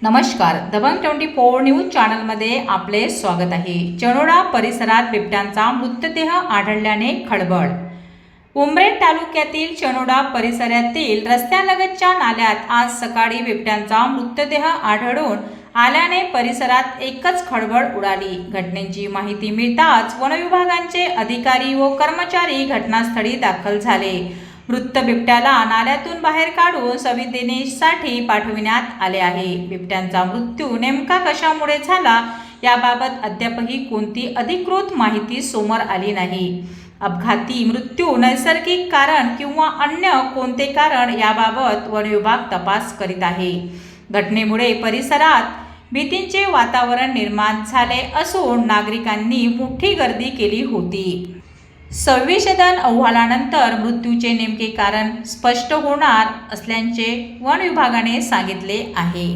नमस्कार, दबंग 24 न्यूज चॅनलमध्ये आपले स्वागत आहे। चनोडा परिसरात बिबट्यांचा मृतदेह आढळल्याने खळबळ। उमरेड तालुक्यातील चनोडा परिसरातील रस्त्यालगतच्या नाल्यात आज सकाळी बिबट्यांचा मृतदेह आढळून आल्याने परिसरात एकच खळबळ उडाली। घटनेची माहिती मिळताच वन विभागाचे अधिकारी व कर्मचारी घटनास्थळी दाखल झाले। मृत बिबट्याला नाल्यातून बाहेर काढून संवेदनेसाठी पाठविण्यात आले आहे। बिबट्यांचा मृत्यू नेमका कशामुळे झाला याबाबत अद्यापही कोणती अधिकृत माहिती समोर आली नाही। अपघाती मृत्यू, नैसर्गिक कारण किंवा अन्य कोणते कारण याबाबत वन विभाग तपास करीत आहे। घटनेमुळे परिसरात भीतीचे वातावरण निर्माण झाले असून नागरिकांनी मोठी गर्दी केली होती। संशोधन अहवालानंतर मृत्यूचे नेमके कारण स्पष्ट होणार असल्याचे वन विभागाने सांगितले आहे।